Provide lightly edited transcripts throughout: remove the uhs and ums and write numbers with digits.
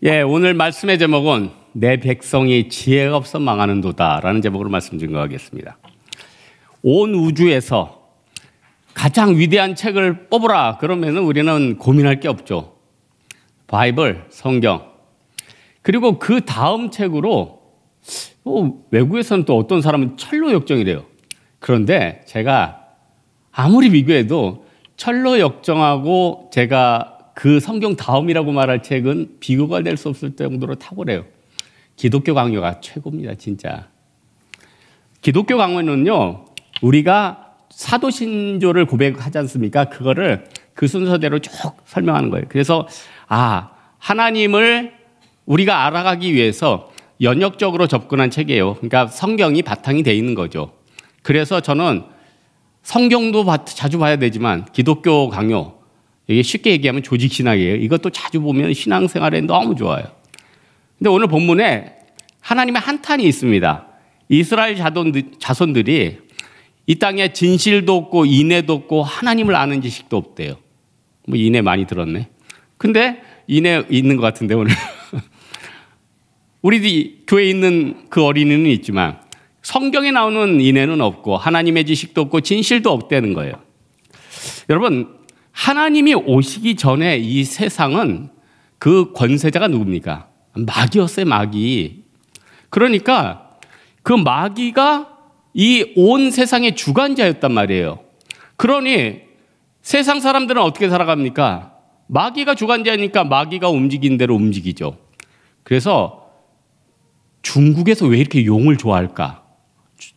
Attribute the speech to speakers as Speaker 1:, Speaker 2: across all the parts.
Speaker 1: 예, 오늘 말씀의 제목은 내 백성이 지혜가 없어 망하는도다라는 제목으로 말씀 증거하겠습니다. 온 우주에서 가장 위대한 책을 뽑으라 그러면 우리는 고민할 게 없죠. 바이블, 성경. 그리고 그 다음 책으로 외국에서는 또 어떤 사람은 철로 역정이래요. 그런데 제가 아무리 비교해도 철로 역정하고 제가 그 성경 다음이라고 말할 책은 비교가 될 수 없을 정도로 탁월해요. 기독교 강요가 최고입니다, 진짜. 기독교 강요는요, 우리가 사도신조를 고백하지 않습니까? 그거를 그 순서대로 쭉 설명하는 거예요. 그래서 하나님을 우리가 알아가기 위해서 연역적으로 접근한 책이에요. 그러니까 성경이 바탕이 돼 있는 거죠. 그래서 저는 성경도 자주 봐야 되지만 기독교 강요, 이게 쉽게 얘기하면 조직신학이에요. 이것도 자주 보면 신앙생활에 너무 좋아요. 근데 오늘 본문에 하나님의 한탄이 있습니다. 이스라엘 자손들이 이 땅에 진실도 없고 인애도 없고 하나님을 아는 지식도 없대요. 뭐 인애 많이 들었네. 근데 인애 있는 것 같은데 오늘. 우리 교회에 있는 그 어린이는 있지만 성경에 나오는 인애는 없고 하나님의 지식도 없고 진실도 없다는 거예요. 여러분, 하나님이 오시기 전에 이 세상은 그 권세자가 누굽니까? 마귀였어요, 마귀. 그러니까 그 마귀가 이 온 세상의 주관자였단 말이에요. 그러니 세상 사람들은 어떻게 살아갑니까? 마귀가 주관자니까 마귀가 움직이는 대로 움직이죠. 그래서 중국에서 왜 이렇게 용을 좋아할까?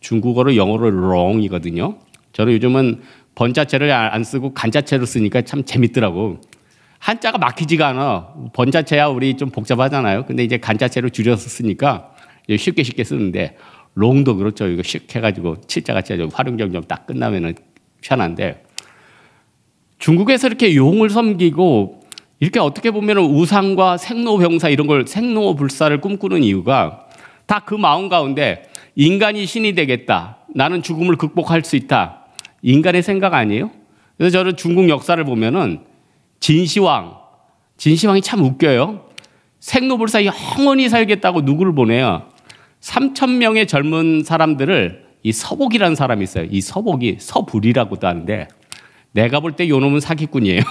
Speaker 1: 중국어로 영어로 롱이거든요. 저는 요즘은 번자체를 안 쓰고 간자체를 쓰니까 참 재밌더라고. 한자가 막히지가 않아. 번자체야 우리 좀 복잡하잖아요. 근데 이제 간자체로 줄여서 쓰니까 쉽게 쓰는데 롱도 그렇죠. 이거 슉 해가지고 칠자같이 활용정 좀 딱 끝나면은 편한데 중국에서 이렇게 용을 섬기고 이렇게 어떻게 보면 우상과 생로병사 이런 걸 생로불사를 꿈꾸는 이유가 다 그 마음 가운데 인간이 신이 되겠다. 나는 죽음을 극복할 수 있다. 인간의 생각 아니에요? 그래서 저는 중국 역사를 보면은 진시황이 참 웃겨요. 생로불사 영원히 살겠다고 누구를 보내요? 3,000명의 젊은 사람들을 이 서복이라는 사람이 있어요. 이 서복이 서불이라고도 하는데 내가 볼 때 요놈은 사기꾼이에요.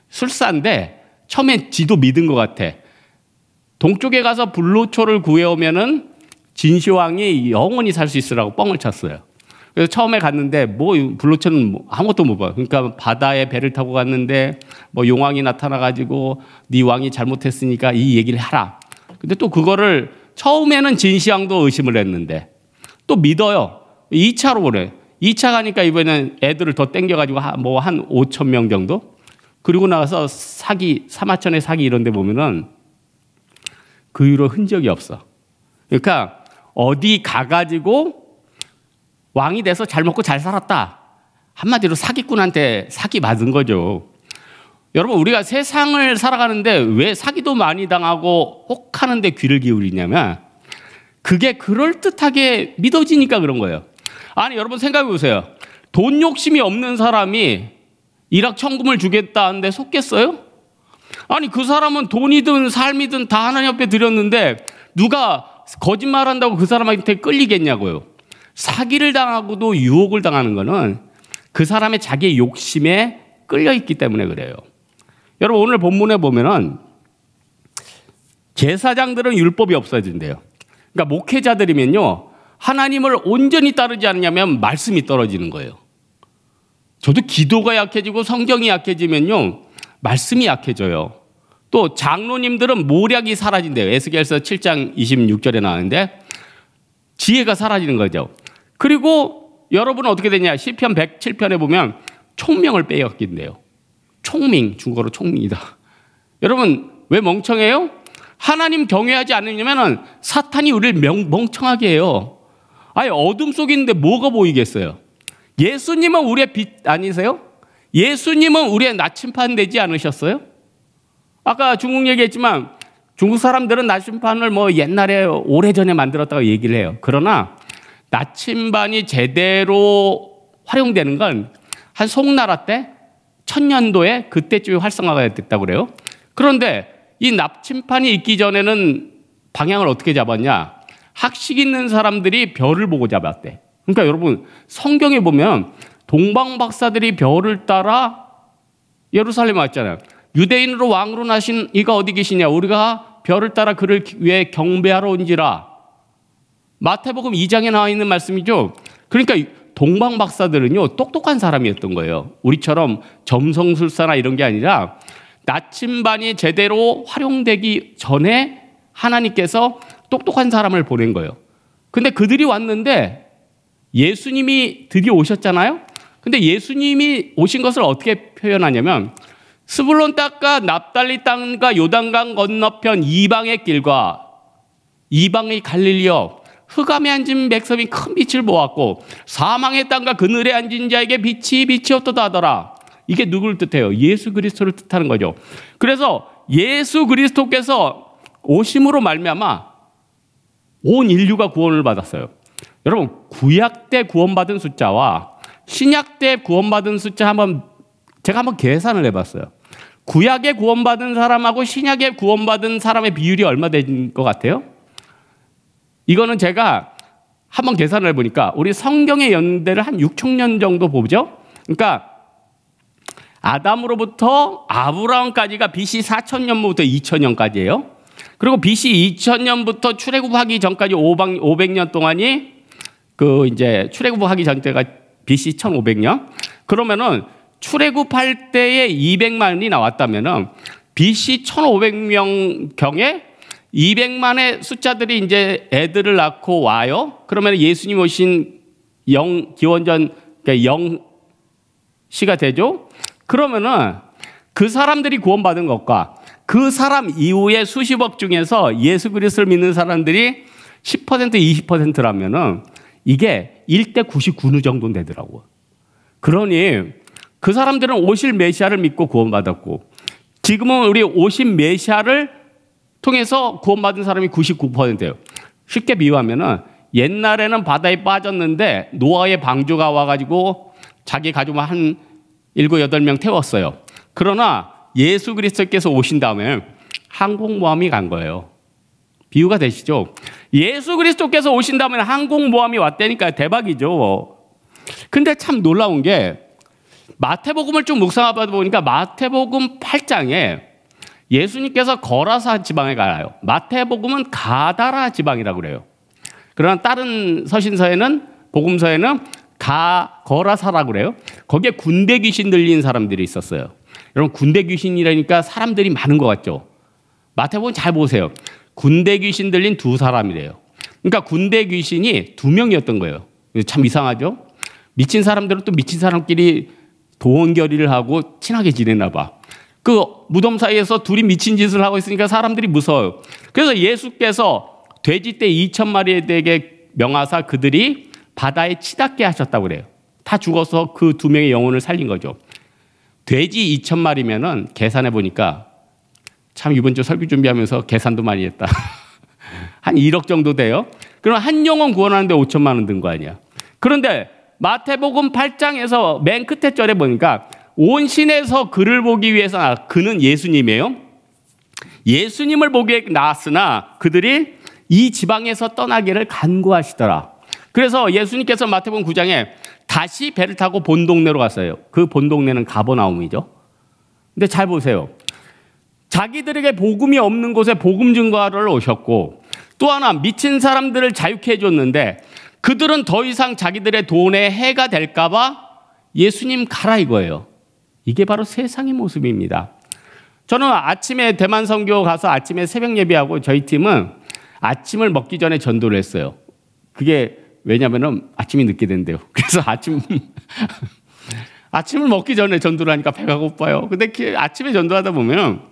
Speaker 1: 술사인데 처음엔 지도 믿은 것 같아. 동쪽에 가서 불로초를 구해오면은 진시황이 영원히 살 수 있으라고 뻥을 쳤어요. 그래서 처음에 갔는데 불로초는 아무것도 못 봐. 그러니까 바다에 배를 타고 갔는데 용왕이 나타나가지고 네 왕이 잘못했으니까 이 얘기를 하라. 근데 또 그거를 처음에는 진시황도 의심을 했는데 또 믿어요. 2차로 보내. 2차 가니까 이번에는 애들을 더 땡겨가지고 한 5,000명 정도? 그리고 나서 사마천의 사기 이런 데 보면은 그 이후로 흔적이 없어. 그러니까 어디 가가지고 왕이 돼서 잘 먹고 잘 살았다. 한마디로 사기꾼한테 사기 받은 거죠. 여러분, 우리가 세상을 살아가는데 왜 사기도 많이 당하고 혹하는데 귀를 기울이냐면 그게 그럴듯하게 믿어지니까 그런 거예요. 아니, 여러분 생각해 보세요. 돈 욕심이 없는 사람이 일확천금을 주겠다 하는데 속겠어요? 아니, 그 사람은 돈이든 삶이든 다 하나님 앞에 드렸는데 누가 거짓말한다고 그 사람한테 끌리겠냐고요. 사기를 당하고도 유혹을 당하는 거는 그 사람의 자기의 욕심에 끌려 있기 때문에 그래요. 여러분, 오늘 본문에 보면은 제사장들은 율법이 없어진대요. 그러니까 목회자들이면요, 하나님을 온전히 따르지 않냐면 말씀이 떨어지는 거예요. 저도 기도가 약해지고 성경이 약해지면요, 말씀이 약해져요. 또 장로님들은 모략이 사라진대요. 에스겔서 7장 26절에 나오는데 지혜가 사라지는 거죠. 그리고 여러분은 어떻게 되냐? 시편 107편에 보면 총명을 빼앗긴대요. 총명, 중국어로 총명이다. 여러분, 왜 멍청해요? 하나님 경외하지 않으려면 사탄이 우리를 멍청하게 해요. 아니, 어둠 속에 있는데 뭐가 보이겠어요? 예수님은 우리의 빛 아니세요? 예수님은 우리의 나침판 되지 않으셨어요? 아까 중국 얘기했지만 중국 사람들은 나침반을 옛날에 오래전에 만들었다고 얘기를 해요. 그러나 나침반이 제대로 활용되는 건 한 송나라 때 1000년도에 그때쯤에 활성화가 됐다고 그래요. 그런데 이 나침판이 있기 전에는 방향을 어떻게 잡았냐? 학식 있는 사람들이 별을 보고 잡았대. 그러니까 여러분 성경에 보면 동방 박사들이 별을 따라 예루살렘에 왔잖아요. 유대인으로 왕으로 나신 이가 어디 계시냐? 우리가 별을 따라 그를 위해 경배하러 온지라. 마태복음 2장에 나와 있는 말씀이죠. 그러니까 동방 박사들은요 똑똑한 사람이었던 거예요. 우리처럼 점성술사나 이런 게 아니라 나침반이 제대로 활용되기 전에 하나님께서 똑똑한 사람을 보낸 거예요. 근데 그들이 왔는데 예수님이 드디어 오셨잖아요. 근데 예수님이 오신 것을 어떻게 표현하냐면 스불론 땅과 납달리 땅과 요단강 건너편 이방의 길과 이방의 갈릴리여 흑암에 앉은 백성이 큰 빛을 보았고 사망의 땅과 그늘에 앉은 자에게 빛이 비치었도다 하더라. 이게 누구를 뜻해요? 예수 그리스도를 뜻하는 거죠. 그래서 예수 그리스도께서 오심으로 말미암아 온 인류가 구원을 받았어요. 여러분 구약 때 구원받은 숫자와 신약 때 구원받은 숫자 제가 한번 계산을 해봤어요. 구약에 구원받은 사람하고 신약에 구원받은 사람의 비율이 얼마 된 것 같아요? 이거는 제가 한번 계산을 해보니까 우리 성경의 연대를 한 6,000년 정도 보죠. 그러니까 아담으로부터 아브라함까지가 BC 4,000년부터 2,000년까지예요. 그리고 BC 2,000년부터 출애굽하기 전까지 500년 동안이 이제 출애굽하기 전 때가 BC 1,500년. 그러면은 출애굽할 때에 200만이 나왔다면은 BC 1,500명 경에 200만의 숫자들이 이제 애들을 낳고 와요. 그러면 예수님 오신 기원전 그러니까 0시가 되죠. 그러면은 그 사람들이 구원받은 것과 그 사람 이후에 수십억 중에서 예수 그리스도를 믿는 사람들이 10% 20%라면은 이게 1대 99 정도 되더라고요. 그러니 그 사람들은 오실 메시아를 믿고 구원받았고 지금은 우리 오신 메시아를 통해서 구원받은 사람이 99%예요. 쉽게 비유하면은 옛날에는 바다에 빠졌는데 노아의 방주가 와가지고 자기 가족만 한 7, 8명 태웠어요. 그러나 예수 그리스도께서 오신 다음에 항공모함이 간 거예요. 비유가 되시죠? 예수 그리스도께서 오신 다음에 항공모함이 왔다니까 대박이죠. 근데 참 놀라운 게 마태복음을 쭉 묵상하다 보니까 마태복음 8장에 예수님께서 거라사 지방에 가요. 마태복음은 가다라 지방이라고 그래요. 그러나 다른 서신서에는 복음서에는 거라사라고 그래요. 거기에 군대 귀신 들린 사람들이 있었어요. 여러분 군대 귀신이라니까 사람들이 많은 것 같죠. 마태복음 잘 보세요. 군대 귀신 들린 2사람이래요. 그러니까 군대 귀신이 2명이었던 거예요. 참 이상하죠. 미친 사람들은 또 미친 사람끼리 도원결의를 하고 친하게 지내나 봐. 그 무덤 사이에서 둘이 미친 짓을 하고 있으니까 사람들이 무서워요. 그래서 예수께서 돼지떼 2,000마리에 대게 명하사 그들이 바다에 치닫게 하셨다고 그래요. 다 죽어서 그 2명의 영혼을 살린 거죠. 돼지 2,000마리면은 계산해 보니까 참 이번 주 설교 준비하면서 계산도 많이 했다. 한 1억 정도 돼요. 그럼 한 영혼 구원하는데 5천만 원 든 거 아니야. 그런데 마태복음 8장에서 맨 끝에 절에 보니까 온 신에서 그를 보기 위해서 그는 예수님이에요. 예수님을 보기 위해 나왔으나 그들이 이 지방에서 떠나기를 간구하시더라. 그래서 예수님께서 마태복음 9장에 다시 배를 타고 본 동네로 갔어요. 그 본 동네는 가버나움이죠. 근데 잘 보세요. 자기들에게 복음이 없는 곳에 복음 증거하러 오셨고 또 하나 미친 사람들을 자유케 해줬는데 그들은 더 이상 자기들의 돈에 해가 될까 봐 예수님 가라 이거예요. 이게 바로 세상의 모습입니다. 저는 아침에 대만 선교 가서 아침에 새벽 예배하고 저희 팀은 아침을 먹기 전에 전도를 했어요. 그게 왜냐면은 아침이 늦게 된대요. 그래서 아침을 먹기 전에 전도를 하니까 배가 고파요. 근데 아침에 전도하다 보면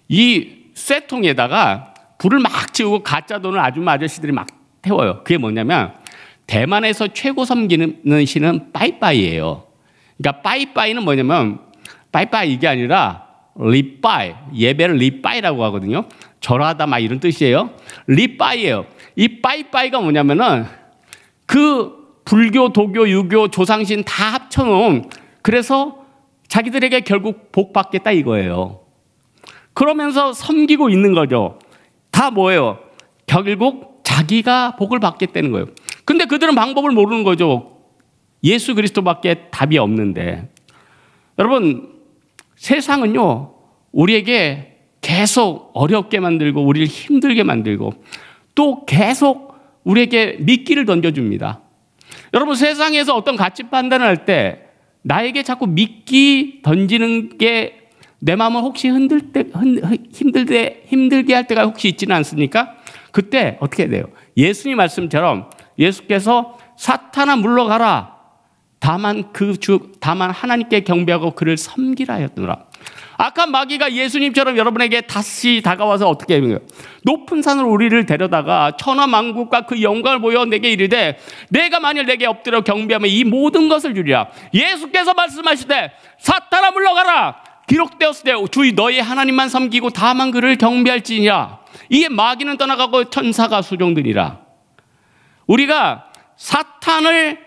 Speaker 1: 이 쇠통에다가 불을 막 지우고 가짜 돈을 아줌마 아저씨들이 막 태워요. 그게 뭐냐면 대만에서 최고 섬기는 신은 빠이빠이예요. 그러니까 빠이빠이는 뭐냐면 빠이빠이 이게 아니라 리빠이, 예배를 리빠이라고 하거든요. 절하다 막 이런 뜻이에요. 리빠이예요. 이 빠이빠이가 뭐냐면은 그 불교, 도교, 유교, 조상신 다 합쳐놓은 그래서 자기들에게 결국 복 받겠다 이거예요. 그러면서 섬기고 있는 거죠. 다 뭐예요? 결국 자기가 복을 받겠다는 거예요. 근데 그들은 방법을 모르는 거죠. 예수 그리스도밖에 답이 없는데. 여러분, 세상은요, 우리에게 계속 어렵게 만들고 우리를 힘들게 만들고 또 계속 우리에게 미끼를 던져줍니다. 여러분, 세상에서 어떤 가치 판단을 할 때 나에게 자꾸 미끼 던지는 게 내 마음을 혹시 힘들게 할 때가 혹시 있지는 않습니까? 그때 어떻게 돼요? 예수님 말씀처럼 예수께서 사탄아 물러가라. 다만 하나님께 경배하고 그를 섬기라 하였더라. 악한 마귀가 예수님처럼 여러분에게 다시 다가와서 어떻게 해요? 높은 산으로 우리를 데려다가 천하만국과 그 영광을 보여 내게 이르되 내가 만일 내게 엎드려 경배하면 이 모든 것을 주리라. 예수께서 말씀하시되 사탄아 물러가라. 기록되었으되 주의 너희 하나님만 섬기고 다만 그를 경배할지니라. 이에 마귀는 떠나가고 천사가 수종되리라. 우리가 사탄을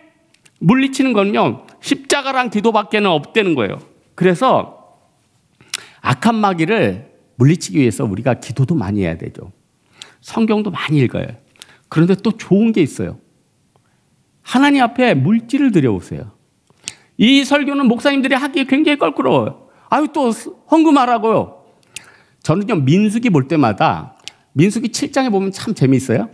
Speaker 1: 물리치는 건요, 십자가랑 기도밖에는 없다는 거예요. 그래서 악한 마귀를 물리치기 위해서 우리가 기도도 많이 해야 되죠. 성경도 많이 읽어요. 그런데 또 좋은 게 있어요. 하나님 앞에 물질을 드려오세요. 이 설교는 목사님들이 하기 굉장히 껄끄러워요. 아유, 또 헌금하라고요. 저는요, 민수기 볼 때마다 민수기 7장에 보면 참 재미있어요.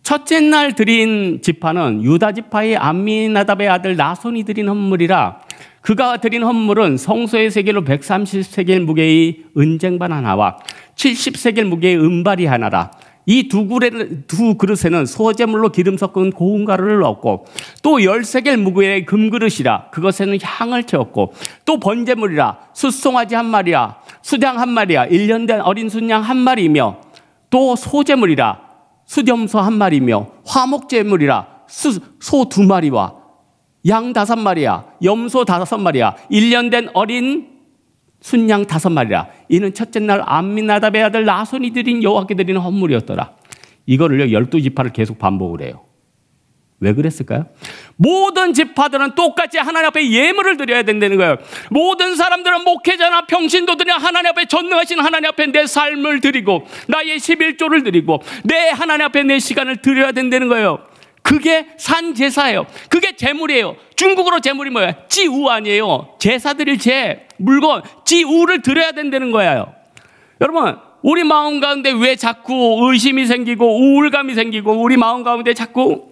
Speaker 1: 첫째 날 드린 지파는 유다 지파의 암미나답의 아들 나손이 드린 헌물이라. 그가 드린 헌물은 성소의 세겔로 130세겔 무게의 은쟁반 하나와 70세겔 무게의 은발이 하나라. 이 두 그릇에는 소제물로 기름 섞은 고운 가루를 넣었고 또 10세겔 무게의 금그릇이라. 그것에는 향을 채웠고 또 번제물이라 숫송아지 한 마리야 수장 한 마리야 1년 된 어린 순양 한 마리이며 또 소제물이라 수염소 한 마리며 화목제물이라 소 2마리와 양 5마리야 염소 5마리야 1년 된 어린 순양 5마리라. 이는 첫째 날 암미나답의 아들 나손이 드린 여호와께 드리는 헌물이었더라. 이거를요 12지파를 계속 반복을 해요. 왜 그랬을까요? 모든 지파들은 똑같이 하나님 앞에 예물을 드려야 된다는 거예요. 모든 사람들은 목회자나 평신도들이 하나님 앞에 전능하신 하나님 앞에 내 삶을 드리고 나의 11조를 드리고 내 하나님 앞에 내 시간을 드려야 된다는 거예요. 그게 산제사예요. 그게 제물이에요. 중국어로 제물이 뭐예요? 찌우 아니에요. 제사 드릴 물건, 찌우를 드려야 된다는 거예요. 여러분, 우리 마음 가운데 왜 자꾸 의심이 생기고 우울감이 생기고 우리 마음 가운데 자꾸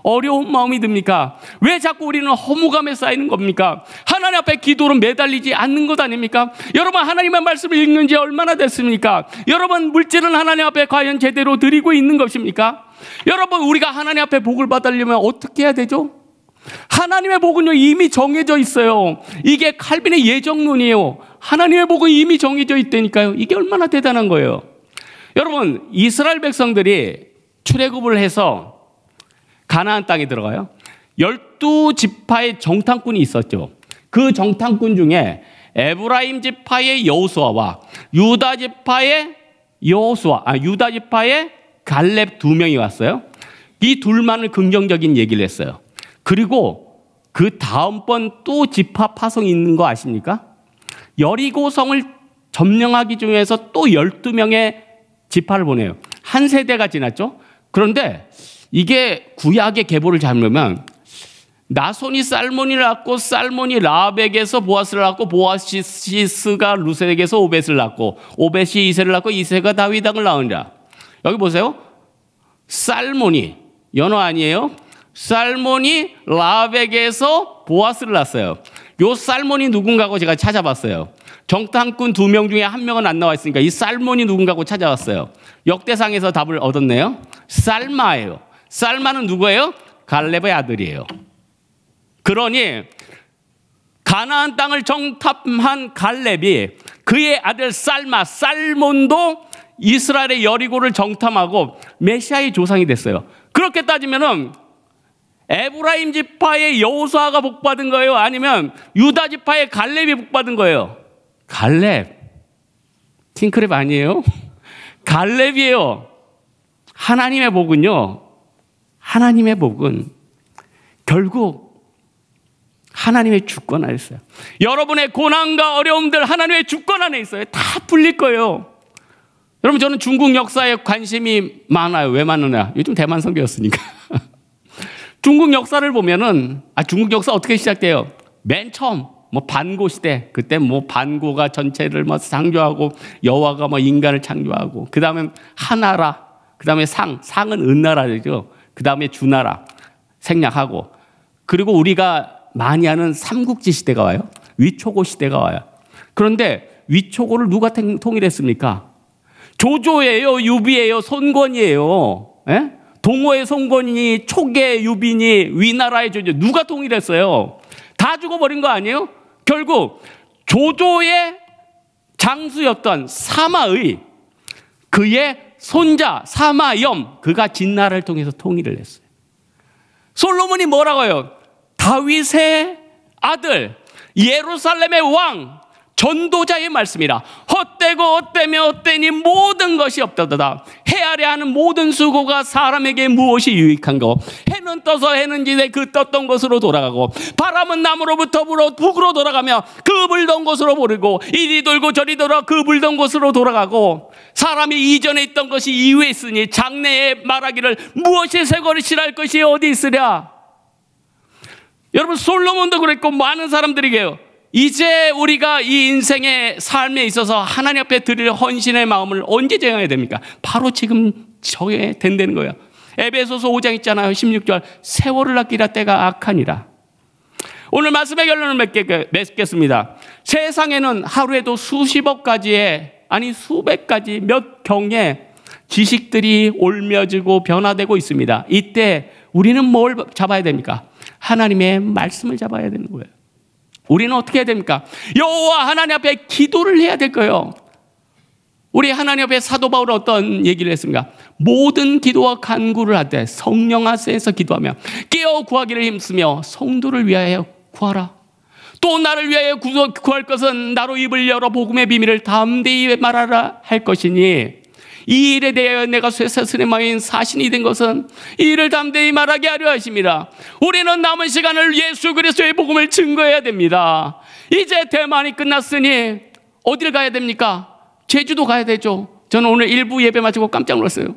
Speaker 1: 어려운 마음이 듭니까? 왜 자꾸 우리는 허무감에 쌓이는 겁니까? 하나님 앞에 기도로 매달리지 않는 것 아닙니까? 여러분, 하나님의 말씀을 읽는 지 얼마나 됐습니까? 여러분, 물질은 하나님 앞에 과연 제대로 드리고 있는 것입니까? 여러분, 우리가 하나님 앞에 복을 받으려면 어떻게 해야 되죠? 하나님의 복은요 이미 정해져 있어요. 이게 칼빈의 예정론이에요. 하나님의 복은 이미 정해져 있다니까요. 이게 얼마나 대단한 거예요. 여러분, 이스라엘 백성들이 출애굽을 해서 가나안 땅에 들어가요. 12지파의 정탐꾼이 있었죠. 그 정탐꾼 중에 에브라임 지파의 여호수아와 유다 지파의 갈렙 2명이 왔어요. 이 둘만을 긍정적인 얘기를 했어요. 그리고 그 다음번 또 지파 파송이 있는 거 아십니까? 여리고성을 점령하기 중에서 또 12명의 지파를 보내요. 한 세대가 지났죠. 그런데 이게 구약의 계보를 잡으면 나손이 살몬을 낳고 살몬이 라벡에서 보아스를 낳고 보아시스가 루셀에게서 오벳을 낳고 오벳이 이세를 낳고 이세가 다윗왕을 낳으니라. 여기 보세요. 살몬이 연어 아니에요? 살몬이 라벡에서 보아스를 낳았어요. 요 살몬이 누군가고 제가 찾아봤어요. 정탐꾼 2명 중에 1명은 안 나와 있으니까 이 살몬이 누군가고 찾아왔어요. 역대상에서 답을 얻었네요. 살마예요. 살마는 누구예요? 갈렙의 아들이에요. 그러니 가나안 땅을 정탐한 갈렙이 그의 아들 살몬도 이스라엘의 여리고를 정탐하고 메시아의 조상이 됐어요. 그렇게 따지면은 에브라임 지파의 여호수아가 복받은 거예요? 아니면 유다 지파의 갈렙이 복받은 거예요? 갈렙. 킹크랩 아니에요? 갈렙이에요. 하나님의 복은 결국 하나님의 주권 안에 있어요. 여러분의 고난과 어려움들 하나님의 주권 안에 있어요. 다 풀릴 거예요. 여러분, 저는 중국 역사에 관심이 많아요. 왜 많으냐? 요즘 대만 선교였으니까. 중국 역사를 보면은, 중국 역사 어떻게 시작돼요? 맨 처음, 반고 시대. 그때 반고가 전체를 창조하고, 여호와가 인간을 창조하고, 그 다음에 하나라, 그 다음에 상은 은나라죠. 그 다음에 주나라 생략하고, 그리고 우리가 많이 하는 삼국지 시대가 와요. 위초고 시대가 와요. 그런데 위초고를 누가 통일했습니까? 조조예요, 유비예요, 손권이에요. 예? 동호의 손권이, 초계의 유빈이, 위나라의 조조, 누가 통일했어요? 다 죽어버린 거 아니에요? 결국 조조의 장수였던 사마의, 그의 손자 사마염, 그가 진나라를 통해서 통일을 했어요. 솔로몬이 뭐라고 해요? 다윗의 아들, 예루살렘의 왕, 전도자의 말씀이라. 헛되고 헛되며 헛되니 모든 것이 없다도다. 헤아려 하는 모든 수고가 사람에게 무엇이 유익한고. 해는 떠서 해는 지대 그 떴던 곳으로 돌아가고, 바람은 남으로부터 불어 북으로 돌아가며 그 불던 곳으로 모르고, 이리 돌고 저리 돌아 그 불던 곳으로 돌아가고, 사람이 이전에 있던 것이 이후에 있으니 장래에 말하기를 무엇이 새것이랄 것이 어디 있으랴. 여러분, 솔로몬도 그랬고 많은 사람들이게요. 이제 우리가 이 인생의 삶에 있어서 하나님 앞에 드릴 헌신의 마음을 언제 정해야 됩니까? 바로 지금 정해야 된다는 거예요. 에베소서 5장 있잖아요. 16절, 세월을 아끼라 때가 악하니라. 오늘 말씀의 결론을 맺겠습니다. 세상에는 하루에도 수십억 가지의, 아니 수백 가지, 몇 경의 지식들이 옮겨지고 변화되고 있습니다. 이때 우리는 뭘 잡아야 됩니까? 하나님의 말씀을 잡아야 되는 거예요. 우리는 어떻게 해야 됩니까? 여호와 하나님 앞에 기도를 해야 될 거예요. 우리 하나님 앞에 사도 바울은 어떤 얘기를 했습니까? 모든 기도와 간구를 할 때 성령 안에서 기도하며 깨어 구하기를 힘쓰며 성도를 위하여 구하라. 또 나를 위하여 구할 것은 나로 입을 열어 복음의 비밀을 담대히 말하라 할 것이니, 이 일에 대하여 내가 쇠사슬의 마인 사신이 된 것은 이 일을 담대히 말하게 하려 하심이라. 우리는 남은 시간을 예수 그리스도의 복음을 증거해야 됩니다. 이제 대만이 끝났으니 어디를 가야 됩니까? 제주도 가야 되죠. 저는 오늘 일부 예배 마치고 깜짝 놀랐어요.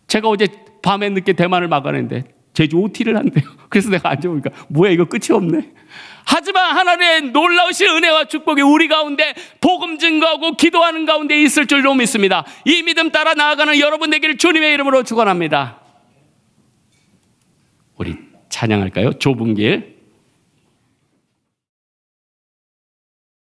Speaker 1: 제가 어제 밤에 늦게 대만을 막아냈는데 제주 OT를 한대요. 그래서 내가 앉아보니까 뭐야, 이거 끝이 없네. 하지만 하나님의 놀라우신 은혜와 축복이 우리 가운데 복음 증거하고 기도하는 가운데 있을 줄로 믿습니다. 이 믿음 따라 나아가는 여러분 되기를 주님의 이름으로 축원합니다. 우리 찬양할까요? 좁은 길.